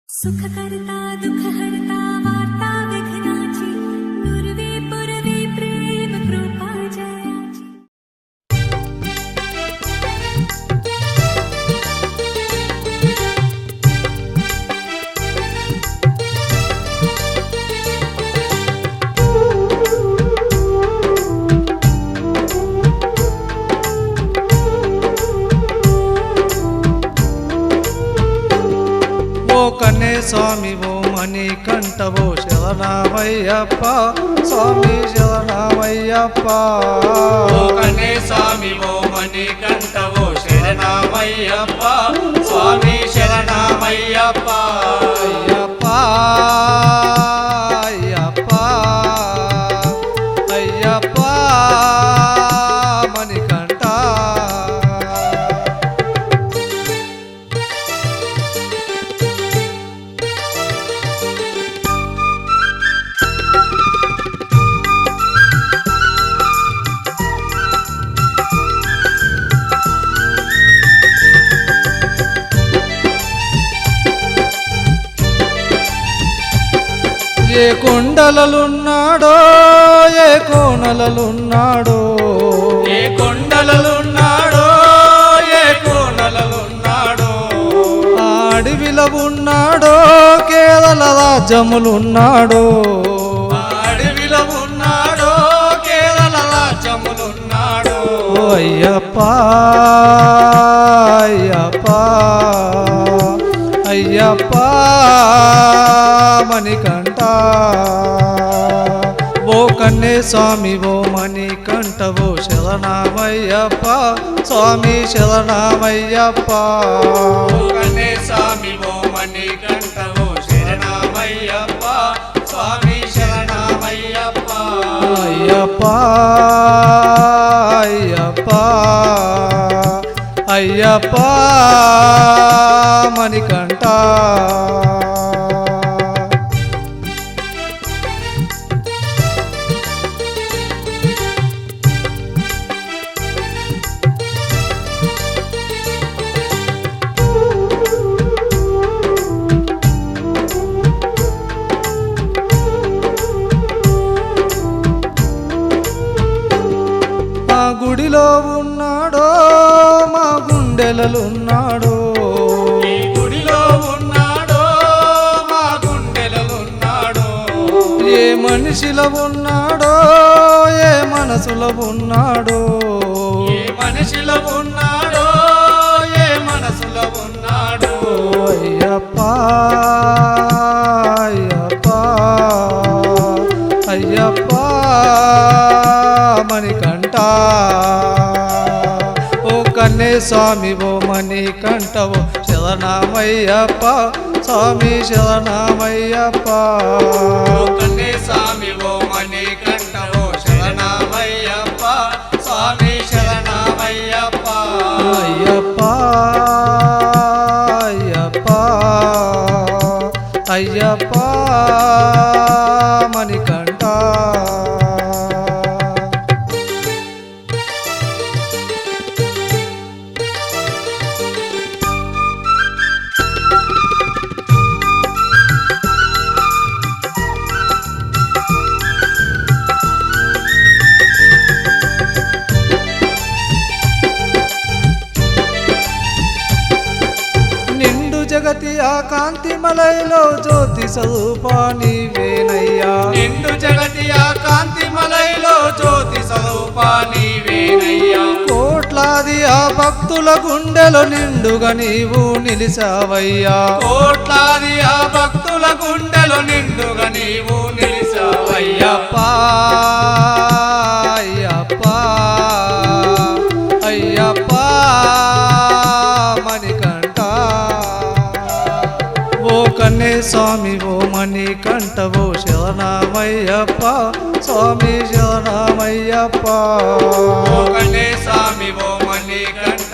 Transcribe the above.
सुखकर्ता दुःखहर्ता वार्ता विघ्नाची दुर्वे पुरवे प्रेम कृपा जयाची। కన్నే స్వామి ఓ మణికంఠ ఓ శరణమయ్యప్ప స్వామి శరణమయ్యప్ప ఓ కన్నే స్వామి ఓ మణికంఠ ఓ శరణమయ్యప్ప స్వామి శరణమయ్యప్ప అయ్యప్ప అయ్యప్ప అయ్యప్ప మణికంఠ ఏ కొండలలున్నాడో ఏ కోనలలున్నాడో ఏ కొండలలున్నాడో ఏ కోనలలున్నాడో ఆ అడవిలో ఉన్నాడో కేరళ రాజ్యములున్నాడో అడవిలో ఉన్నాడో కేరళ రాజ్యములున్నాడో ఓ అయ్యప్ప అయ్యప్ప అయ్యప్ప మణికంఠ ఓ కన్నే స్వామి ఓ మణికంఠ ఓ శరణమయ్యప్ప స్వామి శరణమయ్యప్ప ఓ కన్నే స్వామి ఓ మణికంఠ ఓ శరణమయ్యప్ప స్వామి శరణమయ్యప్ప అయ్యప్ప అయ్యప్ప అయ్యప్ప మణికంఠ మా గుడిలో ఉన్నాడో మా గుండెలలున్నాడో ఈ గుడిలో ఉన్నాడో మా గుండెలలున్నాడో ఏ మనిషిలో ఉన్నాడో ఏ మనసులో ఉన్నాడో ఏ మనిషిలో ఉన్నాడో ఏ మనసులో ఉన్నాడో అయ్యప్ప అయ్యప్ప అయ్యప్ప మణికంఠ ఓ కన్నే స్వామి ఓ మణికంఠ ఓ శరణమయ్యప్ప స్వామి శరణమయ్యప్ప ఓ కన్నే స్వామి ఓ మణికంఠ ఓ శరణమయ్యప్ప స్వామి శరణమయ్యప్ప అయ్యప్ప అయ్యప్ప అయ్యప్ప మణికంఠ నిండు జగతి ఆ కాంతి మలైలో జ్యోతి స్వరూపా నీవేనయ్యా నిండు జగతి ఆ కాంతి మలైలో జ్యోతి స్వరూపా నీవేనయ్యా కోట్లాది ఆ భక్తుల గుండెలో నిండుగా నీవు నిలిసావయ్యా కోట్లాది ఆ భక్తుల గుండెలో నిండుగా నీవు నిలిసావయ్యప్ప అయ్యప్ప అయ్యప్ప మణికంఠ ఓ కన్నే స్వామి ఓ మణికంఠ ఓ శరణమయ్యప్ప స్వామి శరణమయ్యప్ప ఓ కన్నే స్వామి ఓ మణికంఠ